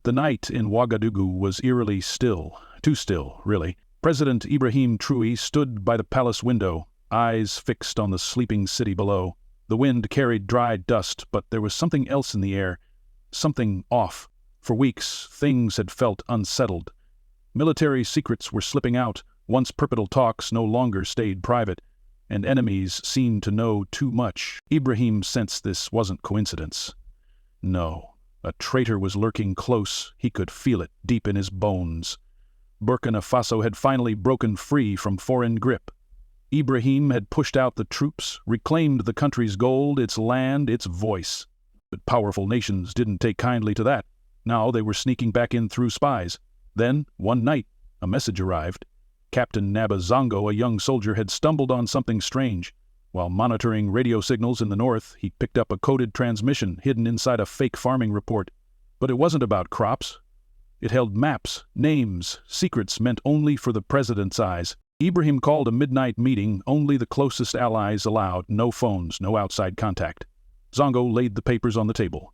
The night in Ouagadougou was eerily still, too still, really. President Ibrahim Traoré stood by the palace window, eyes fixed on the sleeping city below. The wind carried dry dust, but there was something else in the air, something off. For weeks, things had felt unsettled. Military secrets were slipping out, once perpetual talks no longer stayed private, and enemies seemed to know too much. Ibrahim sensed this wasn't coincidence. No, a traitor was lurking close. He could feel it deep in his bones. Burkina Faso had finally broken free from foreign grip. Ibrahim had pushed out the troops, reclaimed the country's gold, its land, its voice. But powerful nations didn't take kindly to that. Now they were sneaking back in through spies. Then, one night, a message arrived. Captain Naba Zongo, a young soldier, had stumbled on something strange. While monitoring radio signals in the north, he picked up a coded transmission hidden inside a fake farming report. But it wasn't about crops. It held maps, names, secrets meant only for the president's eyes. Ibrahim called a midnight meeting, only the closest allies allowed, no phones, no outside contact. Zongo laid the papers on the table.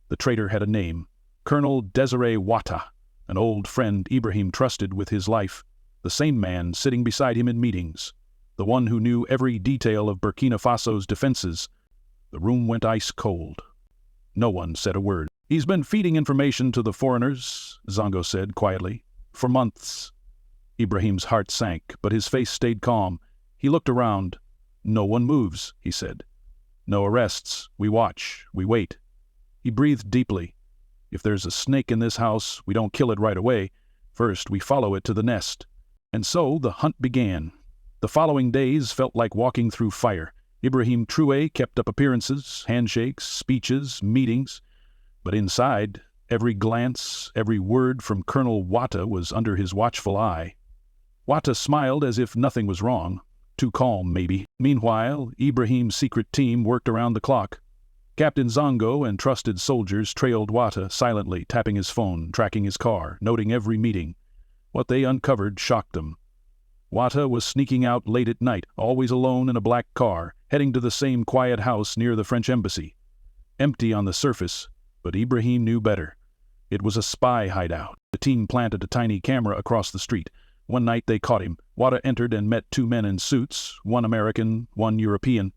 The traitor had a name, Colonel Desiree Ouattara, an old friend Ibrahim trusted with his life. The same man sitting beside him in meetings, the one who knew every detail of Burkina Faso's defenses. The room went ice cold. No one said a word. "He's been feeding information to the foreigners," Zongo said quietly, "for months." Ibrahim's heart sank, but his face stayed calm. He looked around. "No one moves," he said. "No arrests. We watch. We wait." He breathed deeply. "If there's a snake in this house, we don't kill it right away. First, we follow it to the nest." And so the hunt began. The following days felt like walking through fire. Ibrahim Traoré kept up appearances, handshakes, speeches, meetings. But inside, every glance, every word from Colonel Ouattara was under his watchful eye. Ouattara smiled as if nothing was wrong. Too calm, maybe. Meanwhile, Ibrahim's secret team worked around the clock. Captain Zongo and trusted soldiers trailed Ouattara silently, tapping his phone, tracking his car, noting every meeting. What they uncovered shocked them. Ouattara was sneaking out late at night, always alone in a black car, heading to the same quiet house near the French embassy. Empty on the surface, but Ibrahim knew better. It was a spy hideout. The team planted a tiny camera across the street. One night they caught him. Ouattara entered and met two men in suits, one American, one European.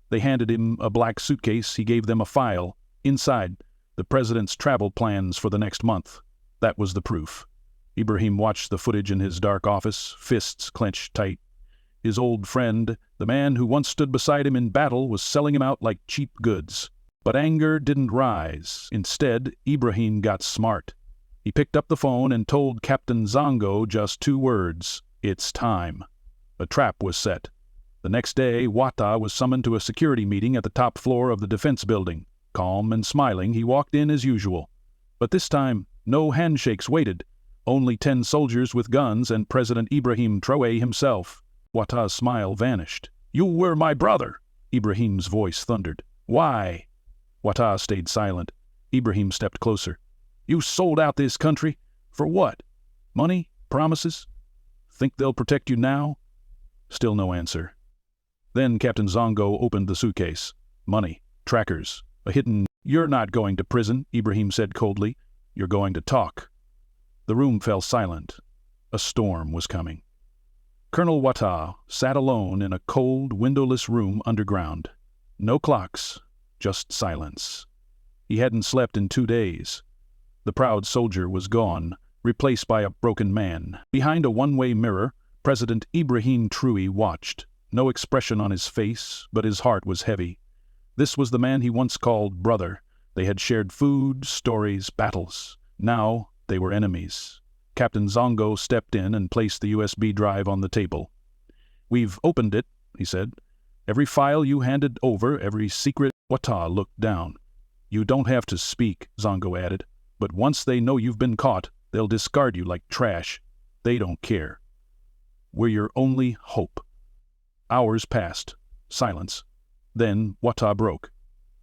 They handed him a black suitcase. He gave them a file. Inside, the president's travel plans for the next month. That was the proof. Ibrahim watched the footage in his dark office, fists clenched tight. His old friend, the man who once stood beside him in battle, was selling him out like cheap goods. But anger didn't rise. Instead, Ibrahim got smart. He picked up the phone and told Captain Zongo just 2 words: "It's time." A trap was set. The next day, Ouattara was summoned to a security meeting at the top floor of the defense building. Calm and smiling, he walked in as usual. But this time, no handshakes waited. Only 10 soldiers with guns and President Ibrahim Traoré himself. Ouattara's smile vanished. "You were my brother," Ibrahim's voice thundered. "Why?" Ouattara stayed silent. Ibrahim stepped closer. "You sold out this country? For what? Money? Promises? Think they'll protect you now?" Still no answer. Then Captain Zongo opened the suitcase. Money, trackers, a hidden... "You're not going to prison," Ibrahim said coldly. "You're going to talk." The room fell silent. A storm was coming. Colonel Ouattara sat alone in a cold, windowless room underground. No clocks, just silence. He hadn't slept in 2 days. The proud soldier was gone, replaced by a broken man. Behind a one-way mirror, President Ibrahim Traoré watched. No expression on his face, but his heart was heavy. This was the man he once called brother. They had shared food, stories, battles. Now they were enemies. Captain Zongo stepped in and placed the USB drive on the table. "We've opened it," he said. "Every file you handed over, every secret..." Ouattara looked down. "You don't have to speak," Zongo added. "But once they know you've been caught, they'll discard you like trash. They don't care. We're your only hope." Hours passed. Silence. Then Ouattara broke.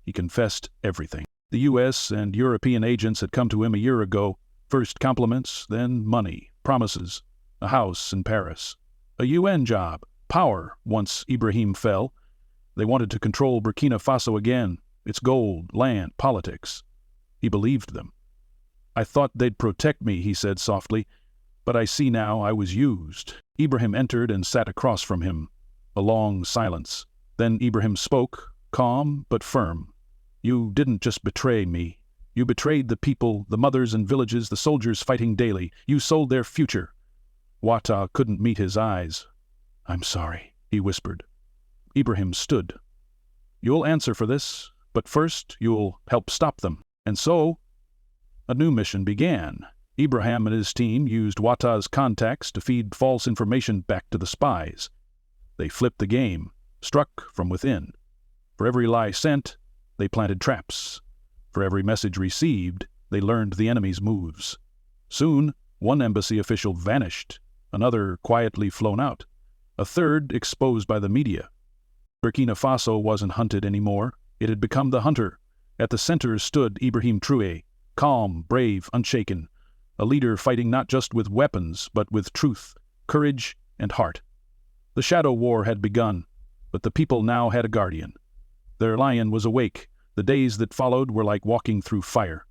He confessed everything. The U.S. and European agents had come to him a year ago. First compliments, then money, promises, a house in Paris, a UN job, power once Ibrahim fell. They wanted to control Burkina Faso again, its gold, land, politics. He believed them. "I thought they'd protect me," he said softly, "but I see now I was used." Ibrahim entered and sat across from him. A long silence. Then Ibrahim spoke, calm but firm. "You didn't just betray me. You betrayed the people, the mothers and villages, the soldiers fighting daily. You sold their future." Wata couldn't meet his eyes. "I'm sorry," he whispered. Ibrahim stood. "You'll answer for this, but first you'll help stop them." And so, a new mission began. Ibrahim and his team used Wata's contacts to feed false information back to the spies. They flipped the game, struck from within. For every lie sent, they planted traps. For every message received, they learned the enemy's moves. Soon, one embassy official vanished, another quietly flown out, a third exposed by the media. Burkina Faso wasn't hunted anymore. It had become the hunter. At the center stood Ibrahim Traoré, calm, brave, unshaken, a leader fighting not just with weapons, but with truth, courage, and heart. The shadow war had begun, but the people now had a guardian. Their lion was awake. The days that followed were like walking through fire.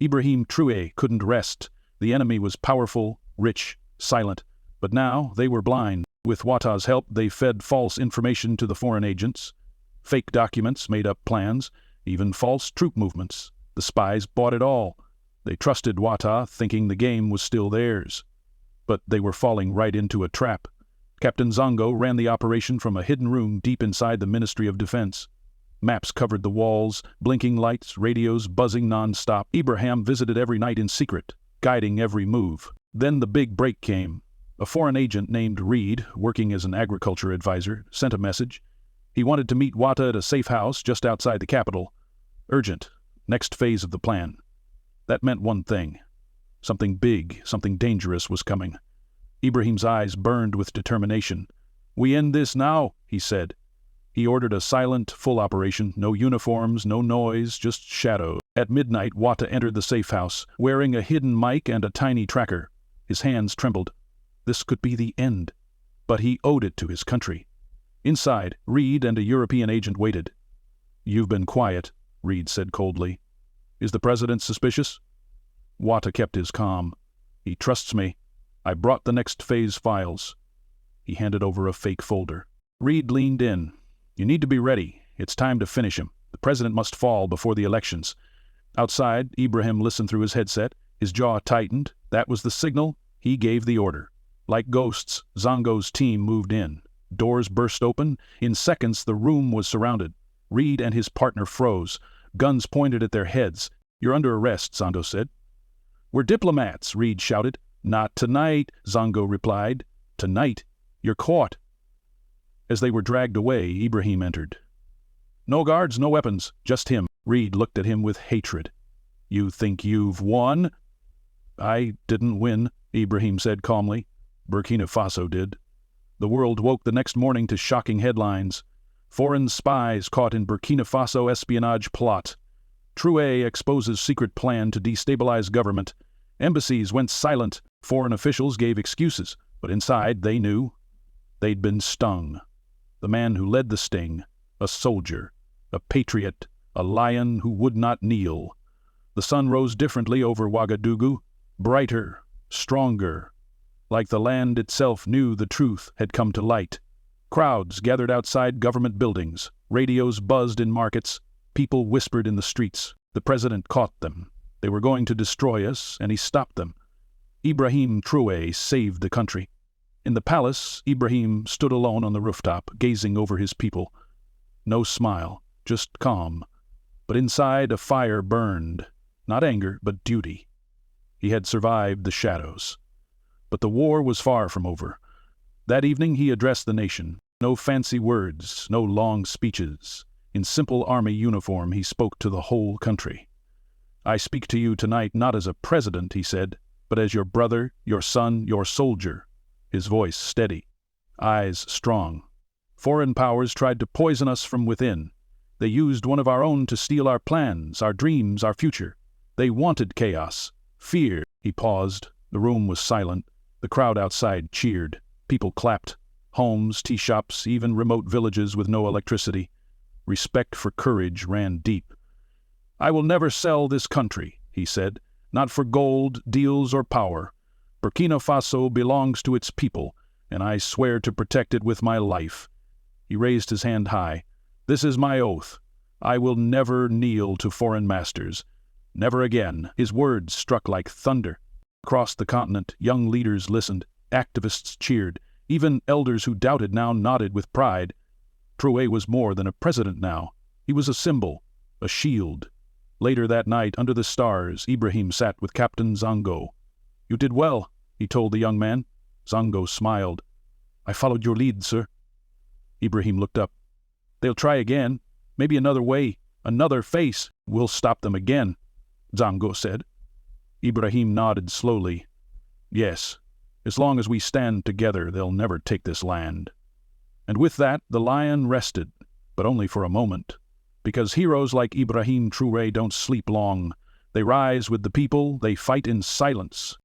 Ibrahim Traoré couldn't rest. The enemy was powerful, rich, silent, but now they were blind. With Wata's help, they fed false information to the foreign agents. Fake documents, made up plans, even false troop movements. The spies bought it all. They trusted Wata, thinking the game was still theirs. But they were falling right into a trap. Captain Zongo ran the operation from a hidden room deep inside the Ministry of Defense. Maps covered the walls, blinking lights, radios buzzing non-stop. Ibrahim visited every night in secret, guiding every move. Then the big break came. A foreign agent named Reed, working as an agriculture advisor, sent a message. He wanted to meet Wata at a safe house just outside the capital. Urgent. Next phase of the plan. That meant one thing. Something big, something dangerous was coming. Ibrahim's eyes burned with determination. "We end this now," he said. He ordered a silent, full operation, no uniforms, no noise, just shadows. At midnight, Wata entered the safe house, wearing a hidden mic and a tiny tracker. His hands trembled. This could be the end. But he owed it to his country. Inside, Reed and a European agent waited. "You've been quiet," Reed said coldly. "Is the president suspicious?" Wata kept his calm. "He trusts me. I brought the next phase files." He handed over a fake folder. Reed leaned in. "You need to be ready. It's time to finish him. The president must fall before the elections." Outside, Ibrahim listened through his headset. His jaw tightened. That was the signal. He gave the order. Like ghosts, Zongo's team moved in. Doors burst open. In seconds, the room was surrounded. Reed and his partner froze. Guns pointed at their heads. "You're under arrest," Zongo said. "We're diplomats," Reed shouted. "Not tonight," Zongo replied. "Tonight, you're caught." As they were dragged away, Ibrahim entered. "No guards, no weapons, just him." Reed looked at him with hatred. "You think you've won?" "I didn't win," Ibrahim said calmly. "Burkina Faso did." The world woke the next morning to shocking headlines. "Foreign spies caught in Burkina Faso espionage plot." Traoré exposes secret plan to destabilize government. Embassies went silent. Foreign officials gave excuses, but inside they knew. They'd been stung. The man who led the sting, a soldier, a patriot, a lion who would not kneel. The sun rose differently over Ouagadougou, brighter, stronger, like the land itself knew the truth had come to light. Crowds gathered outside government buildings, radios buzzed in markets, people whispered in the streets. The president caught them. They were going to destroy us, and he stopped them. Ibrahim Traoré saved the country. In the palace, Ibrahim stood alone on the rooftop, gazing over his people. No smile, just calm. But inside, a fire burned. Not anger, but duty. He had survived the shadows. But the war was far from over. That evening he addressed the nation. No fancy words, no long speeches. In simple army uniform, he spoke to the whole country. "I speak to you tonight not as a president," he said, "but as your brother, your son, your soldier." His voice steady, eyes strong. "Foreign powers tried to poison us from within. They used one of our own to steal our plans, our dreams, our future. They wanted chaos, fear." He paused. The room was silent. The crowd outside cheered. People clapped. Homes, tea shops, even remote villages with no electricity. Respect for courage ran deep. "I will never sell this country," he said. Not for gold, deals, or power. Burkina Faso belongs to its people, and I swear to protect it with my life." He raised his hand high. "This is my oath. I will never kneel to foreign masters. Never again." His words struck like thunder. Across the continent, young leaders listened, activists cheered, even elders who doubted now nodded with pride. Traoré was more than a president now. He was a symbol, a shield. Later that night, under the stars, Ibrahim sat with Captain Zongo. "You did well," he told the young man. Zongo smiled. "I followed your lead, sir." Ibrahim looked up. "They'll try again. Maybe another way, another face. We'll stop them again," Zongo said. Ibrahim nodded slowly. "Yes, as long as we stand together, they'll never take this land." And with that, the lion rested, but only for a moment. Because heroes like Ibrahim Traoré don't sleep long. They rise with the people, they fight in silence,